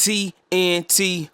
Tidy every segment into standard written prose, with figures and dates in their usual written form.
TNT.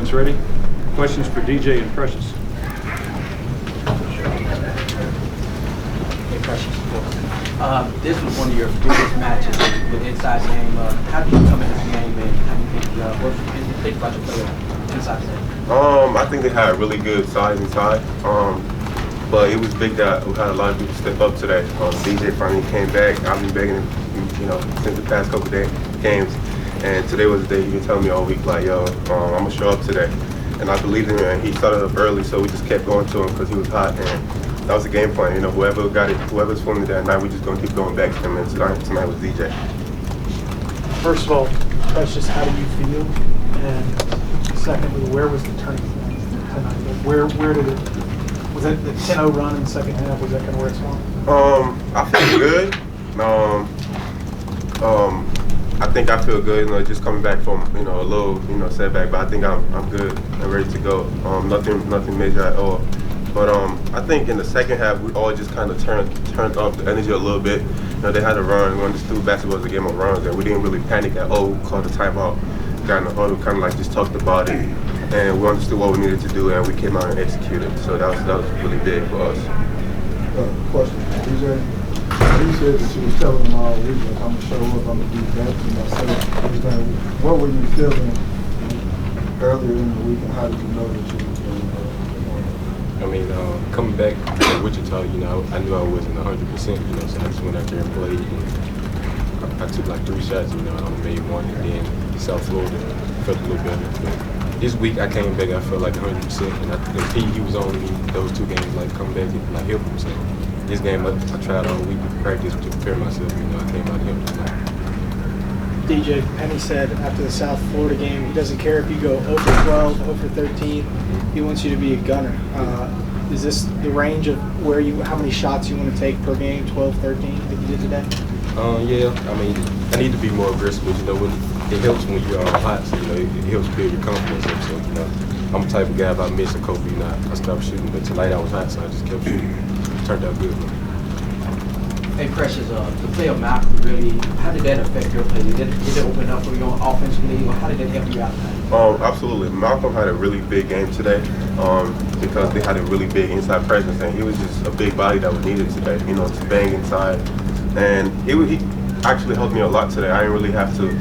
Questions ready? Questions for DJ and Precious. Hey, Precious. This was one of your biggest matches with Inside Game. How do you come in this game and how do you think about your player inside game? I think they had a really good size inside. But it was big that we had a lot of people step up today. DJ finally came back. I've been begging him, since the past couple of games. And today was the day he been telling me all week, like, yo, I'm gonna show up today. And I believed in him, and he started up early, so we just kept going to him because he was hot. And that was the game plan. Whoever's feeling it that night, we just gonna keep going back to him. And tonight was DJ. First of all, Precious, how do you feel? And secondly, where was the turning point tonight? Where did it? Was that the 10-0 run in the second half? Was that kind of where it's from? I feel good. I think I feel good. Just coming back from a little setback, but I think I'm good and ready to go. Nothing major at all. But I think in the second half we all just kind of turned off the energy a little bit. They had a run. We understood basketball is a game of runs, and we didn't really panic at all. We called the timeout, got in the huddle, kind of like just talked about it. And we understood what we needed to do, and we came out and executed. So that was really big for us. Question, DJ. You said that you was telling them all week, like, I'm going to show up, I'm going to do that to myself. What were you feeling earlier in the week, and how did you know that you were feeling? Coming back to Wichita, I knew I wasn't 100%, so I just went out there and played. And I took like 3 shots, I made one, and then South Florida felt a little better. But this week I came back, I felt like 100%, and he was on me those 2 games, like coming back and like help him. So this game I tried all week to practice to prepare myself. I came out and helped tonight. DJ, Penny said after the South Florida game, he doesn't care if you go 0 for 12, 0 for 13. He wants you to be a gunner. Is this the range of how many shots you want to take per game, 12, 13, like you did today? Yeah. I need to be more aggressive, but it helps when you're hot. So it helps build your confidence up. So I'm the type of guy, if I miss a couple, I stop shooting. But tonight I was hot, so I just kept shooting. It turned out good. Hey, Precious, the play of Malcolm, really, how did that affect your play? Did it open up for you offensively, or how did that help you out tonight? Absolutely. Malcolm had a really big game today because they had a really big inside presence, and he was just a big body that was needed today, to bang inside. And he actually helped me a lot today. I didn't really have to,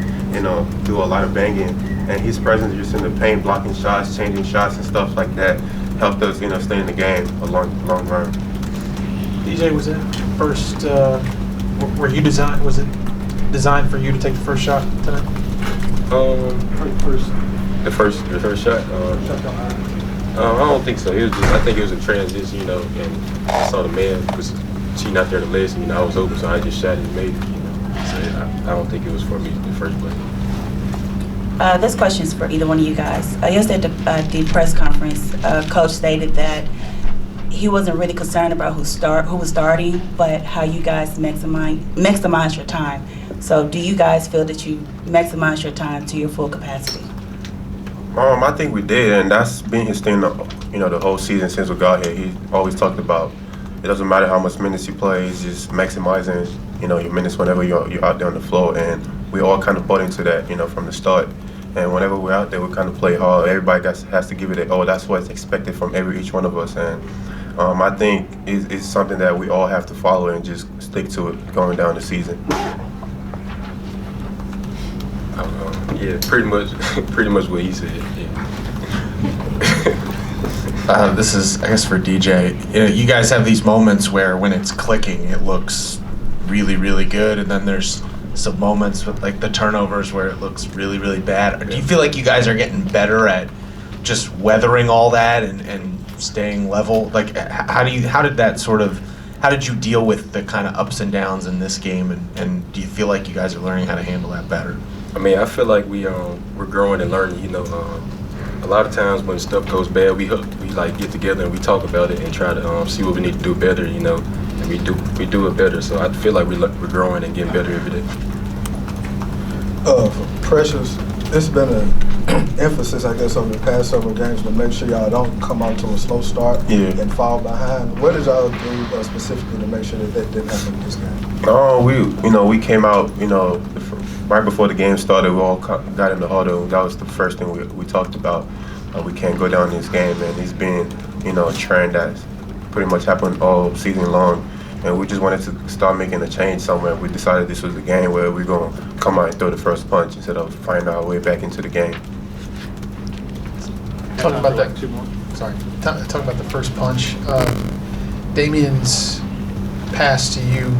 do a lot of banging. And his presence just in the paint, blocking shots, changing shots and stuff like that helped us, stay in the game a long run. DJ, was it first, was it designed for you to take the first shot tonight? The first shot? I don't think so. I think it was a transition, and I saw the man was cheating out there to listen, I was open, so I just shot and made it, So I don't think it was for me in the first place. This question is for either one of you guys. Yesterday at the press conference, Coach stated that he wasn't really concerned about who was starting, but how you guys maximize your time. So do you guys feel that you maximize your time to your full capacity? I think we did, and that's been his thing, the whole season since we got here. He always talked about it doesn't matter how much minutes you play, it's just maximizing, your minutes whenever you're out there on the floor, and we all kind of bought into that, from the start. And whenever we're out there, we kind of play hard. Everybody has to give it that's what's expected from each one of us. And I think it's something that we all have to follow and just stick to it going down the season. Yeah, pretty much what he said. Yeah. This is, I guess, for DJ. You guys have these moments where when it's clicking, it looks really, really good, and then there's some moments with like the turnovers where it looks really, really bad. Do you feel like you guys are getting better at just weathering all that and staying level? Like, how did you deal with the kind of ups and downs in this game, and do you feel like you guys are learning how to handle that better? I feel like we're growing and learning. A lot of times when stuff goes bad, we like get together and we talk about it and try to see what we need to do better. And we do it better. So I feel like we're growing and getting better every day. Precious, it's been an emphasis, I guess, over the past several games to make sure y'all don't come out to a slow start and fall behind. What did y'all do specifically to make sure that didn't happen in this game? We came out, right before the game started. We all got in the huddle. That was the first thing we talked about. we can't go down this game. And it's been, a trend that's pretty much happened all season long. And we just wanted to start making a change somewhere. We decided this was the game where we're going to come out and throw the first punch instead of finding our way back into the game. Talking about that. Two more. Sorry. Talking about the first punch. Damian's pass to you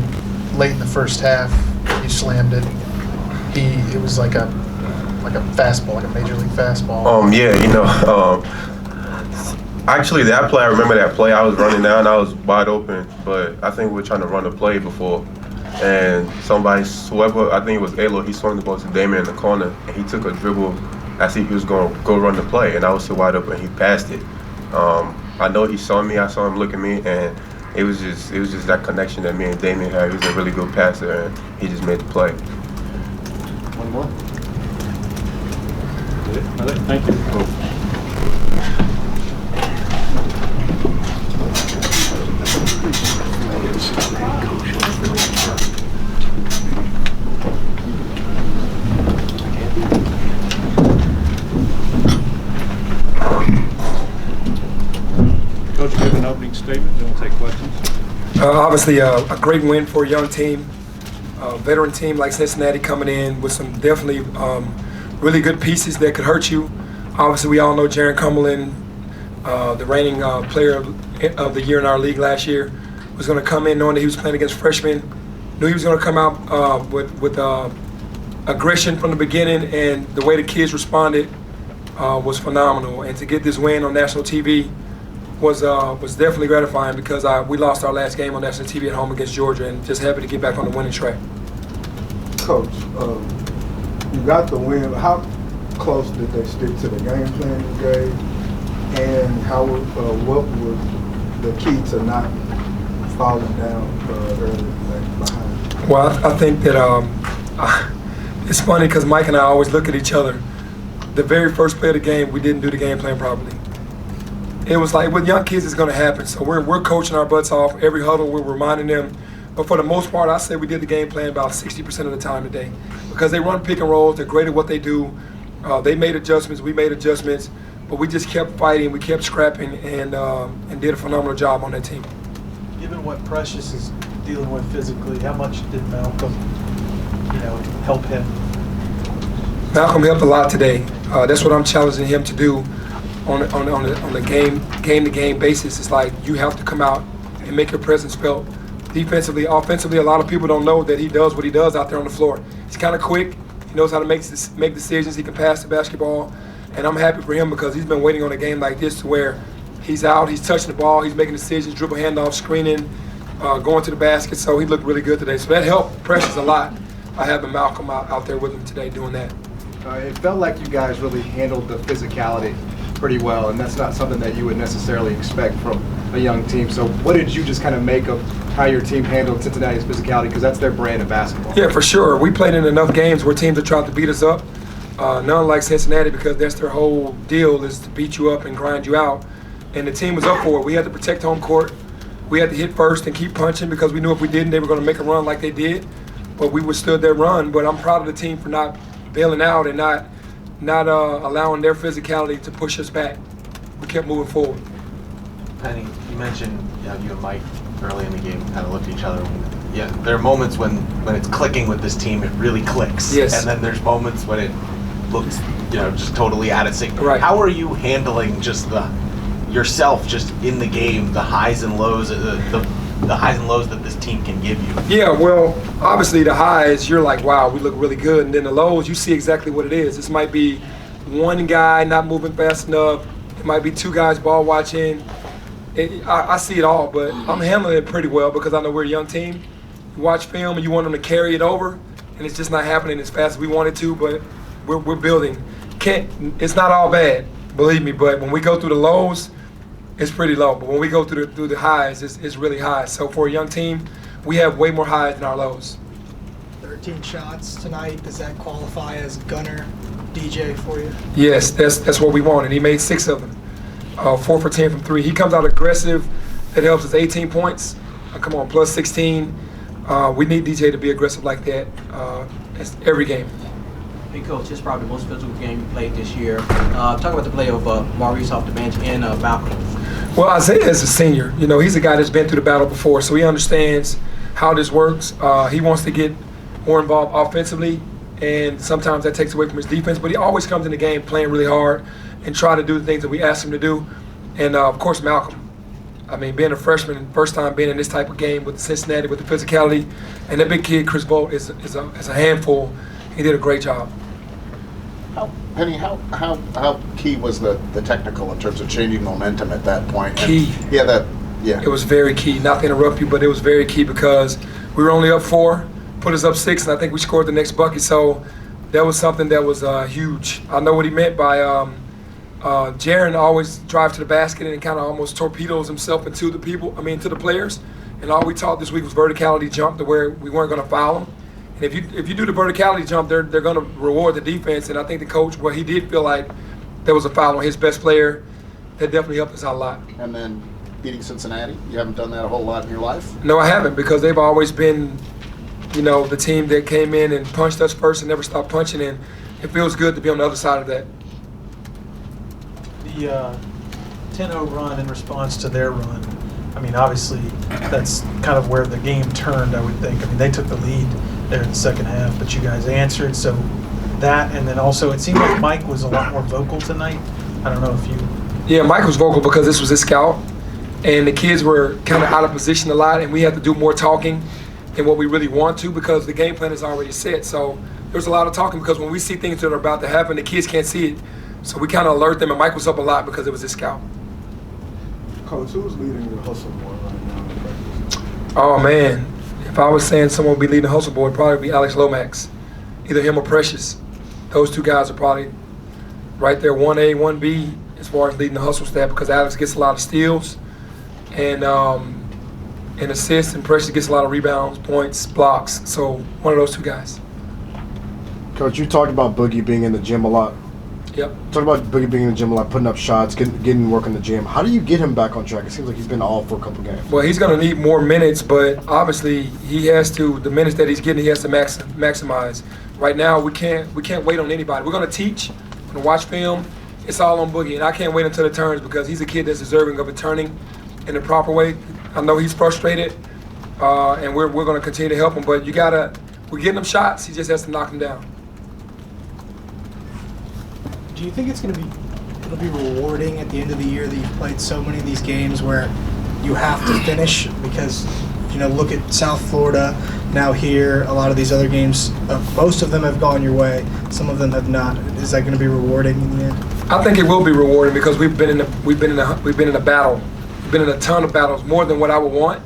late in the first half. You slammed it. It was like a fastball, like a major league fastball. Actually, that play, I remember that play. I was running down, I was wide open, but I think we were trying to run a play before. And somebody, whoever, I think it was Alo, he swung the ball to Damian in the corner, and he took a dribble as if he was going to go run the play, and I was still wide open, and he passed it. I know he saw me, I saw him look at me, and it was just that connection that me and Damian had. He was a really good passer, and he just made the play. One more. Thank you. Coach, give an opening statement, then we'll take questions. Obviously, a great win for a young team, a veteran team like Cincinnati coming in with some definitely really good pieces that could hurt you. Obviously, we all know Jaron Cumberland, the reigning player of the year in our league last year, was going to come in knowing that he was playing against freshmen. Knew he was going to come out with aggression from the beginning, and the way the kids responded was phenomenal. And to get this win on national TV was definitely gratifying because we lost our last game on national TV at home against Georgia, and just happy to get back on the winning track. Coach, you got the win. How close did they stick to the game plan you gave, and what was the key to not falling down early behind? Well, I think that it's funny because Mike and I always look at each other. The very first play of the game, we didn't do the game plan properly. It was like with young kids, it's going to happen. So we're coaching our butts off. Every huddle, we're reminding them. But for the most part, I say we did the game plan about 60% of the time today because they run pick and rolls. They're great at what they do. They made adjustments. We made adjustments. But we just kept fighting. We kept scrapping and did a phenomenal job on that team. Given what Precious is dealing with physically, how much did Malcolm, help him? Malcolm helped a lot today. That's what I'm challenging him to do on the game-to-game basis. It's like you have to come out and make your presence felt. Defensively, offensively, a lot of people don't know that he does what he does out there on the floor. He's kind of quick. He knows how to make decisions. He can pass the basketball. And I'm happy for him because he's been waiting on a game like this to where he's out, he's touching the ball, he's making decisions, dribble handoff, screening, going to the basket. So he looked really good today. So that helped Precious a lot by having Malcolm out there with him today doing that. It felt like you guys really handled the physicality pretty well, and that's not something that you would necessarily expect from a young team. So what did you just kind of make of how your team handled Cincinnati's physicality, because that's their brand of basketball? Yeah, for sure. We played in enough games where teams have tried to beat us up. None like Cincinnati, because that's their whole deal, is to beat you up and grind you out. And the team was up for it. We had to protect home court. We had to hit first and keep punching because we knew if we didn't, they were going to make a run like they did. But we withstood their run. But I'm proud of the team for not bailing out and not allowing their physicality to push us back. We kept moving forward. Penny, you mentioned you and Mike early in the game kind of looked at each other. Yeah, there are moments when it's clicking with this team, it really clicks. Yes. And then there's moments when it looks, just totally out of sync. Right. How are you handling just yourself just in the game, the highs and lows, the highs and lows that this team can give you? Yeah, well, obviously the highs, you're like, wow, we look really good. And then the lows, you see exactly what it is. This might be one guy not moving fast enough. It might be two guys ball watching. I see it all, but I'm handling it pretty well because I know we're a young team. You watch film and you want them to carry it over, and it's just not happening as fast as we want it to, but we're building. It's not all bad, believe me, but when we go through the lows, it's pretty low. But when we go through the highs, it's really high. So for a young team, we have way more highs than our lows. 13 shots tonight. Does that qualify as gunner DJ for you? Yes, that's what we wanted. He made 6 of them. 4 for 10 from 3. He comes out aggressive. That helps us. 18 points. Come on, plus 16. We need DJ to be aggressive like that every game. Hey, Coach, this is probably the most physical game you played this year. Talk about the play of Maurice off the bench and Malcolm. Well, Isaiah is a senior. You know, he's a guy that's been through the battle before, so he understands how this works. He wants to get more involved offensively, and sometimes that takes away from his defense, but he always comes in the game playing really hard and try to do the things that we ask him to do. And, of course, Malcolm. I mean, being a freshman, first time being in this type of game with Cincinnati, with the physicality, and that big kid, Chris Bolt, is a handful. He did a great job. Penny, how key was the technical in terms of changing momentum at that point? Key. Yeah. It was very key. Not to interrupt you, but it was very key because we were only up 4, put us up 6, and I think we scored the next bucket. So that was something that was huge. I know what he meant by Jaren always drives to the basket and kind of almost torpedoes himself into the to the players. And all we taught this week was verticality jump to where we weren't going to foul him. And if you do the verticality jump, they're going to reward the defense. And I think the coach, he did feel like there was a foul on his best player. That definitely helped us out a lot. And then beating Cincinnati, you haven't done that a whole lot in your life? No, I haven't, because they've always been, the team that came in and punched us first and never stopped punching. And it feels good to be on the other side of that. The 10-0 run in response to their run, I mean, obviously that's kind of where the game turned, I would think. I mean, they took the lead there in the second half, but you guys answered. So that, and then also it seemed like Mike was a lot more vocal tonight. I don't know if you... Yeah, Mike was vocal because this was his scout, and the kids were kind of out of position a lot, and we had to do more talking than what we really want to because the game plan is already set. So there's a lot of talking because when we see things that are about to happen, the kids can't see it. So we kind of alert them, and Mike was up a lot because it was his scout. Coach, who's leading the hustle board right now in practice? Oh, man. If I was saying someone would be leading the hustle board, it'd probably be Alex Lomax. Either him or Precious. Those two guys are probably right there, 1A, 1B, as far as leading the hustle staff, because Alex gets a lot of steals and assists, and Precious gets a lot of rebounds, points, blocks. So one of those two guys. Coach, you talked about Boogie being in the gym a lot. Yep. Talk about Boogie being in the gym a lot, putting up shots, getting work in the gym. How do you get him back on track? It seems like he's been off for a couple games. Well, he's going to need more minutes, but obviously he has to. The minutes that he's getting, he has to maximize. Right now, we can't wait on anybody. We're going to teach, we're going to watch film. It's all on Boogie, and I can't wait until it turns because he's a kid that's deserving of it turning in the proper way. I know he's frustrated, and we're going to continue to help him. But we're getting him shots. He just has to knock them down. Do you think it'll be rewarding at the end of the year that you've played so many of these games where you have to finish? Because, look at South Florida, now here, a lot of these other games, most of them have gone your way, some of them have not. Is that going to be rewarding in the end? I think it will be rewarding because we've been in a battle. We've been in a ton of battles, more than what I would want.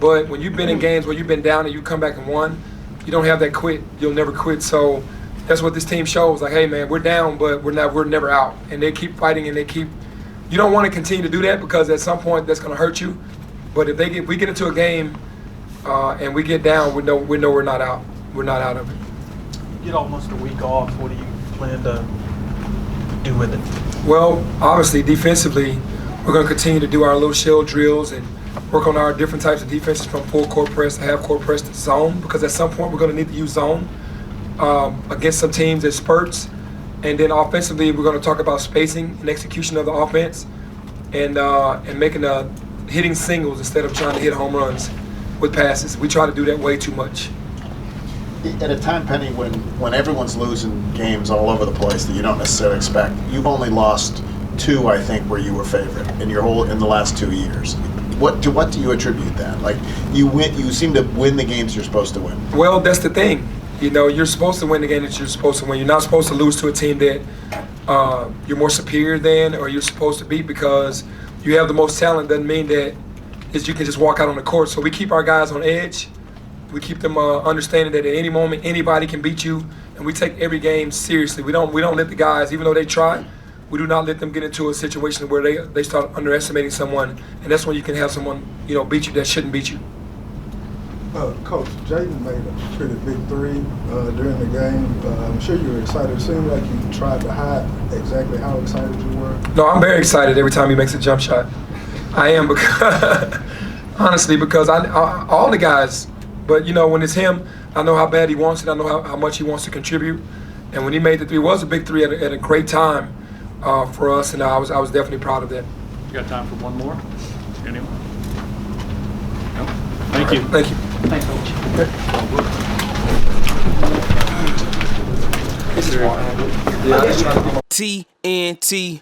But when you've been in games where you've been down and you come back and won, you don't have that quit. You'll never quit. So that's what this team shows. Like, hey man, we're down, but we're never out. And they keep fighting, and you don't want to continue to do that because at some point that's going to hurt you. But if we get into a game and we get down, we know we're not out. We're not out of it. You get almost a week off. What do you plan to do with it? Well, obviously defensively, we're going to continue to do our little shell drills and work on our different types of defenses, from full court press to half court press to zone, because at some point we're going to need to use zone against some teams at spurts. And then offensively, we're going to talk about spacing and execution of the offense and making hitting singles instead of trying to hit home runs with passes. We try to do that way too much. At a time, Penny, when everyone's losing games all over the place that you don't necessarily expect, you've only lost 2, I think, where you were favorite in the last 2 years. What do you attribute that? Like, you seem to win the games you're supposed to win. Well, that's the thing. You're supposed to win the game that you're supposed to win. You're not supposed to lose to a team that you're more superior than or you're supposed to beat because you have the most talent. Doesn't mean that you can just walk out on the court. So we keep our guys on edge. We keep them understanding that at any moment anybody can beat you, and we take every game seriously. We don't let the guys, even though they try, we do not let them get into a situation where they start underestimating someone, and that's when you can have someone beat you that shouldn't beat you. Coach, Jaden made a pretty big 3 during the game. I'm sure you were excited. It seemed like you tried to hide exactly how excited you were. No, I'm very excited every time he makes a jump shot. I am, because honestly, because all the guys, but when it's him, I know how bad he wants it. I know how much he wants to contribute, And when he made the three, it was a big three at a great time for us, and I was definitely proud of that. You got time for one more? Anyone? No? Thank you. Thank you. Thanks, Coach. This is TNT